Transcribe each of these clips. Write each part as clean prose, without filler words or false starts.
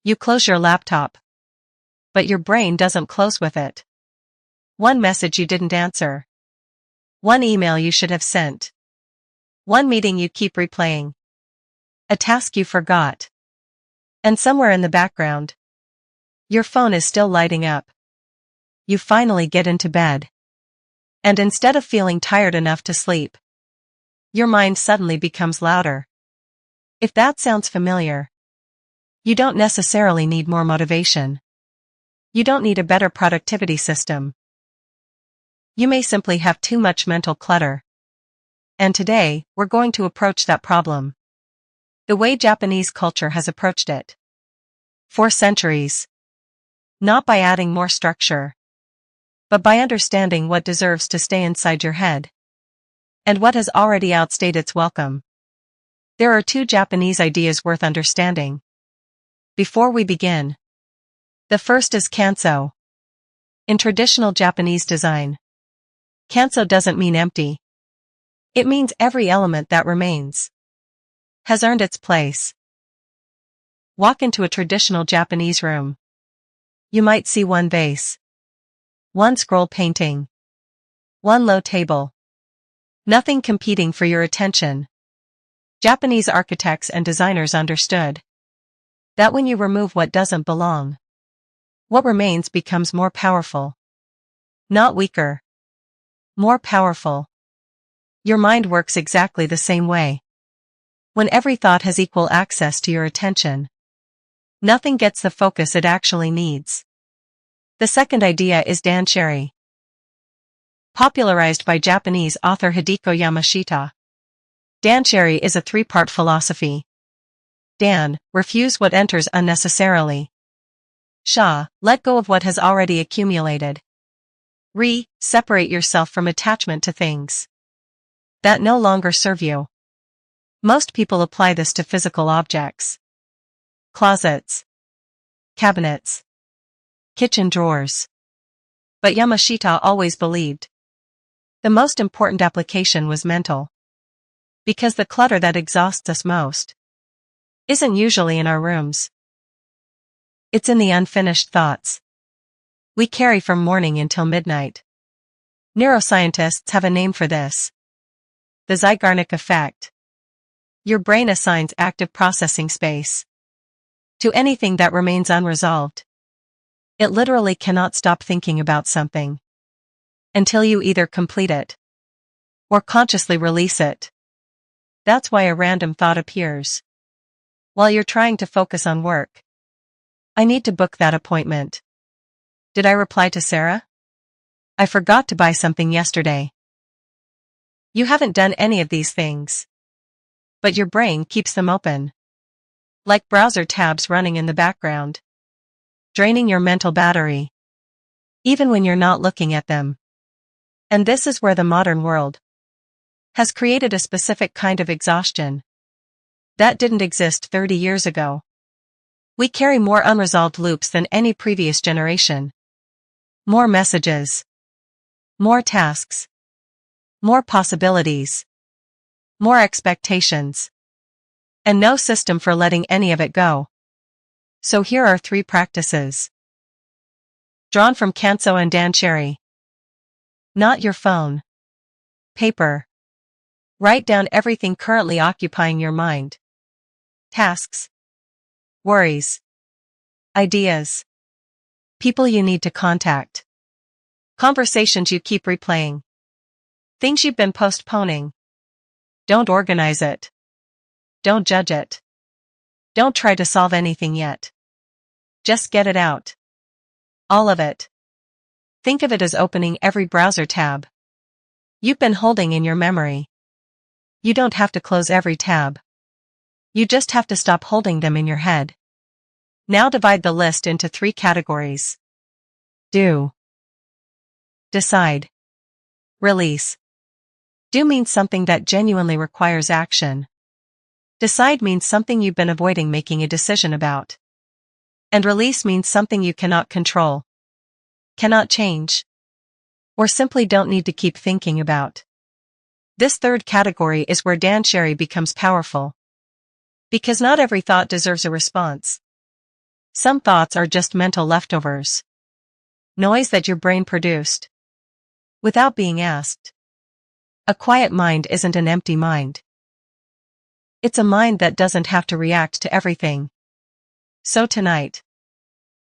You close your laptop. But your brain doesn't close with it. One message you didn't answer. One email you should have sent. One meeting you keep replaying. A task you forgot. And somewhere in the background, your phone is still lighting up. You finally get into bed. And instead of feeling tired enough to sleep, your mind suddenly becomes louder. If that sounds familiar, you don't necessarily need more motivation. You don't need a better productivity system. You may simply have too much mental clutter. And today, we're going to approach that problem the way Japanese culture has approached it for centuries. Not by adding more structure, but by understanding what deserves to stay inside your head and what has already outstayed its welcome. There are 2 Japanese ideas worth understanding before we begin. The first is Kanso. In traditional Japanese design, Kanso doesn't mean empty. It means every element that remains has earned its place. Walk into a traditional Japanese room. You might see one vase, one scroll painting, one low table. Nothing competing for your attention. Japanese architects and designers understood that when you remove what doesn't belong, what remains becomes more powerful. Not weaker. More powerful. Your mind works exactly the same way. When every thought has equal access to your attention, nothing gets the focus it actually needs. The second idea is Danshari. Popularized by Japanese author Hideko Yamashita. Danshari is a 3-part philosophy. Dan, refuse what enters unnecessarily. Sha, let go of what has already accumulated. Re, separate yourself from attachment to things that no longer serve you. Most people apply this to physical objects. Closets, cabinets, kitchen drawers. But Yamashita always believed the most important application was mental. Because the clutter that exhausts us most isn't usually in our rooms. It's in the unfinished thoughts we carry from morning until midnight. Neuroscientists have a name for this. The Zeigarnik effect. Your brain assigns active processing space to anything that remains unresolved. It literally cannot stop thinking about something until you either complete it or consciously release it. That's why a random thought appears while you're trying to focus on work. I need to book that appointment. Did I reply to Sarah? I forgot to buy something yesterday. You haven't done any of these things, but your brain keeps them open, like browser tabs running in the background, draining your mental battery, even when you're not looking at them. And this is where the modern world has created a specific kind of exhaustion that didn't exist 30 years ago. We carry more unresolved loops than any previous generation. More messages. More tasks. More possibilities. More expectations. And no system for letting any of it go. So here are 3 practices. Drawn from Kanso and Danshari. Not your phone. Paper. Write down everything currently occupying your mind. Tasks. Worries. Ideas. People you need to contact. Conversations you keep replaying. Things you've been postponing. Don't organize it. Don't judge it. Don't try to solve anything yet. Just get it out. All of it. Think of it as opening every browser tab you've been holding in your memory. You don't have to close every tab. You just have to stop holding them in your head. Now divide the list into 3 categories. Do. Decide. Release. Do means something that genuinely requires action. Decide means something you've been avoiding making a decision about. And release means something you cannot control, cannot change, or simply don't need to keep thinking about. This third category is where Danshari becomes powerful. Because not every thought deserves a response. Some thoughts are just mental leftovers. Noise that your brain produced without being asked. A quiet mind isn't an empty mind. It's a mind that doesn't have to react to everything. So tonight,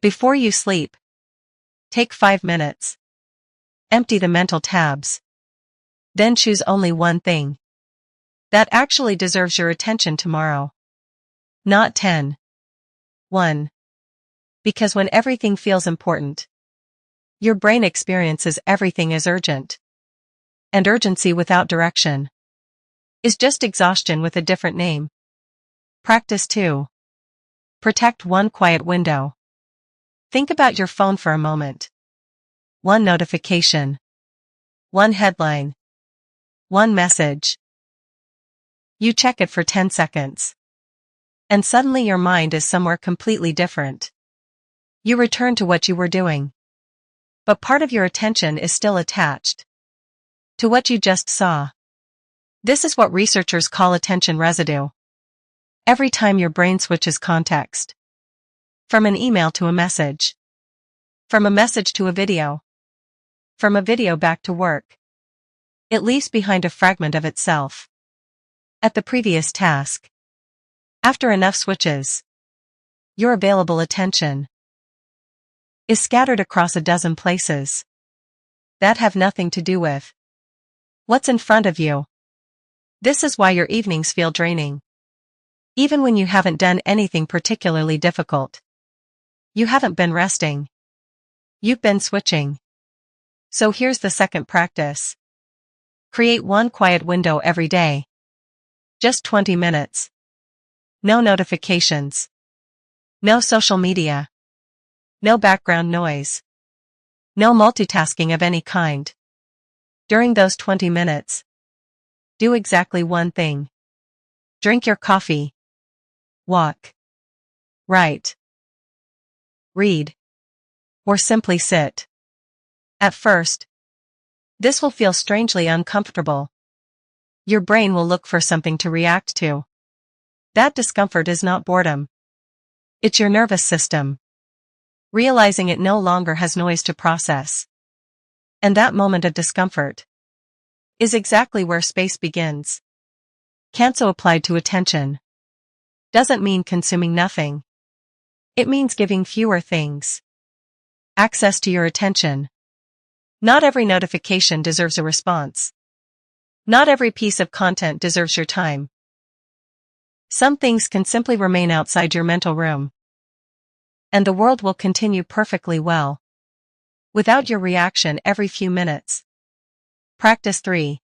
before you sleep, take 5 minutes. Empty the mental tabs. Then choose only one thing that actually deserves your attention tomorrow. Not 10. 1. Because when everything feels important, your brain experiences everything as urgent. And urgency without direction is just exhaustion with a different name. Practice 2. Protect one quiet window. Think about your phone for a moment. One notification. One headline. One message. You check it for 10 seconds. And suddenly your mind is somewhere completely different. You return to what you were doing. But part of your attention is still attached to what you just saw. This is what researchers call attention residue. Every time your brain switches context. From an email to a message. From a message to a video. From a video back to work. It leaves behind a fragment of itself at the previous task. After enough switches, your available attention is scattered across a dozen places that have nothing to do with what's in front of you. This is why your evenings feel draining. Even when you haven't done anything particularly difficult. You haven't been resting. You've been switching. So here's the second practice. Create one quiet window every day. Just 20 minutes. No notifications. No social media. No background noise. No multitasking of any kind. During those 20 minutes, do exactly one thing. Drink your coffee. Walk. Write. Read. Or simply sit. At first, this will feel strangely uncomfortable. Your brain will look for something to react to. That discomfort is not boredom. It's your nervous system realizing it no longer has noise to process. And that moment of discomfort is exactly where space begins. Kanso applied to attention doesn't mean consuming nothing. It means giving fewer things access to your attention. Not every notification deserves a response. Not every piece of content deserves your time. Some things can simply remain outside your mental room. And the world will continue perfectly well without your reaction every few minutes. Practice 3.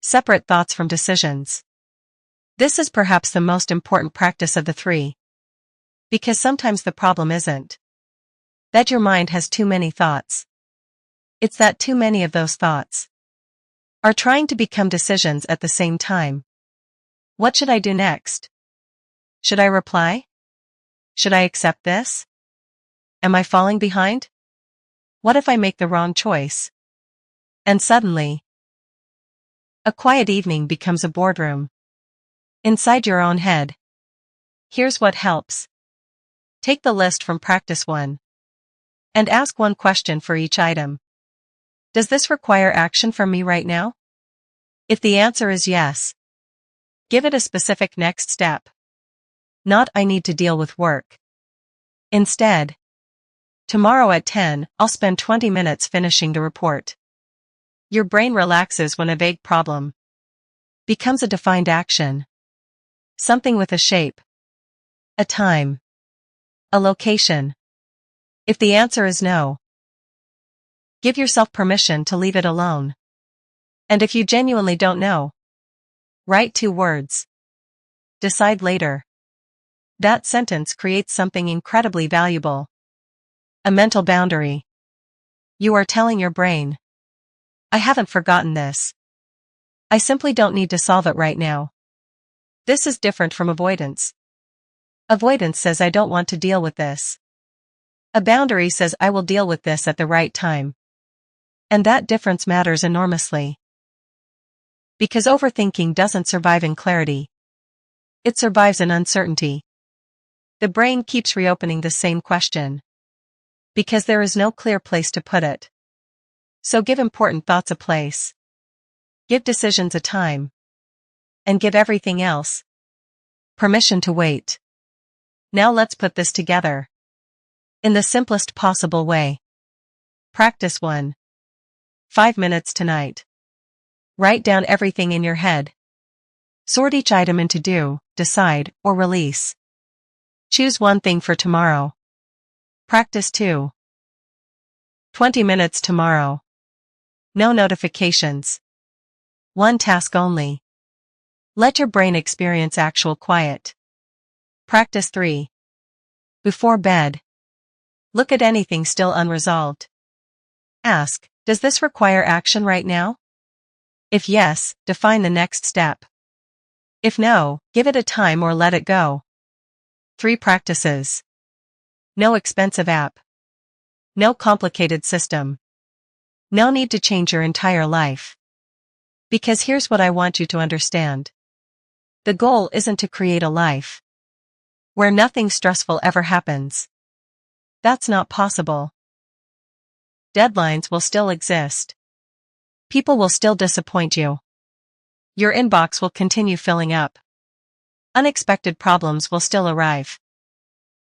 Separate thoughts from decisions. This is perhaps the most important practice of the 3. Because sometimes the problem isn't that your mind has too many thoughts. It's that too many of those thoughts are trying to become decisions at the same time. What should I do next? Should I reply? Should I accept this? Am I falling behind? What if I make the wrong choice? And suddenly, a quiet evening becomes a boardroom. Inside your own head. Here's what helps. Take the list from practice 1. And ask one question for each item. Does this require action from me right now? If the answer is yes, give it a specific next step. Not I need to deal with work. Instead, tomorrow at 10, I'll spend 20 minutes finishing the report. Your brain relaxes when a vague problem becomes a defined action. Something with a shape, a time, a location. If the answer is no, give yourself permission to leave it alone. And if you genuinely don't know, write 2 words. Decide later. That sentence creates something incredibly valuable. A mental boundary. You are telling your brain, I haven't forgotten this. I simply don't need to solve it right now. This is different from avoidance. Avoidance says I don't want to deal with this. A boundary says I will deal with this at the right time. And that difference matters enormously. Because overthinking doesn't survive in clarity. It survives in uncertainty. The brain keeps reopening the same question. Because there is no clear place to put it. So give important thoughts a place. Give decisions a time. And give everything else permission to wait. Now let's put this together. In the simplest possible way. Practice 1. 5 minutes tonight. Write down everything in your head. Sort each item into do, decide, or release. Choose one thing for tomorrow. Practice 2. 20 minutes tomorrow. No notifications. One task only. Let your brain experience actual quiet. Practice 3. Before bed. Look at anything still unresolved. Ask, does this require action right now? If yes, define the next step. If no, give it a time or let it go. 3 practices. No expensive app. No complicated system. No need to change your entire life. Because here's what I want you to understand. The goal isn't to create a life where nothing stressful ever happens. That's not possible. Deadlines will still exist. People will still disappoint you. Your inbox will continue filling up. Unexpected problems will still arrive.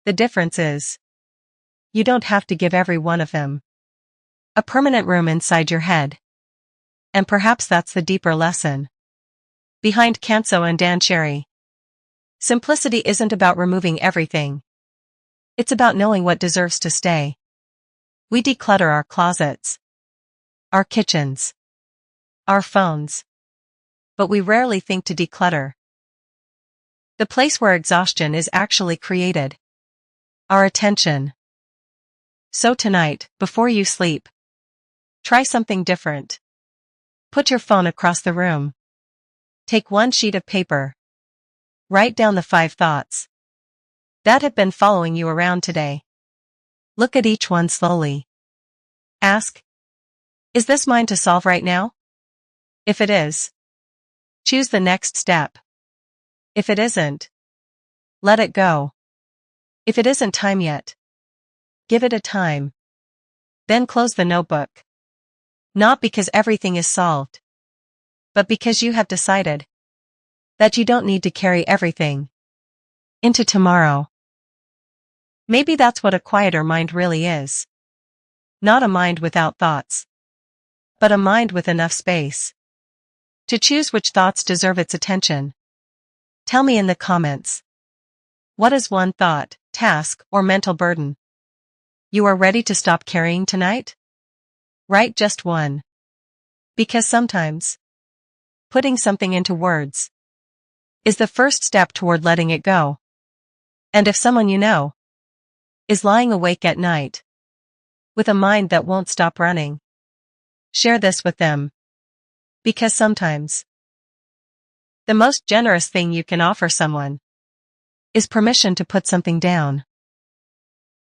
The difference is, you don't have to give every one of them a permanent room inside your head. And perhaps that's the deeper lesson behind Kanso and Danshari. Simplicity isn't about removing everything. It's about knowing what deserves to stay. We declutter our closets, our kitchens, our phones. But we rarely think to declutter the place where exhaustion is actually created. Our attention. So tonight, before you sleep, try something different. Put your phone across the room. Take one sheet of paper. Write down the 5 thoughts that have been following you around today. Look at each one slowly. Ask, is this mine to solve right now? If it is, choose the next step. If it isn't, let it go. If it isn't time yet, give it a time. Then close the notebook. Not because everything is solved, but because you have decided that you don't need to carry everything into tomorrow. Maybe that's what a quieter mind really is. Not a mind without thoughts, but a mind with enough space to choose which thoughts deserve its attention. Tell me in the comments. What is one thought, task, or mental burden you are ready to stop carrying tonight? Write just one. Because sometimes putting something into words is the first step toward letting it go. And if someone you know is lying awake at night with a mind that won't stop running, share this with them. Because sometimes the most generous thing you can offer someone is permission to put something down.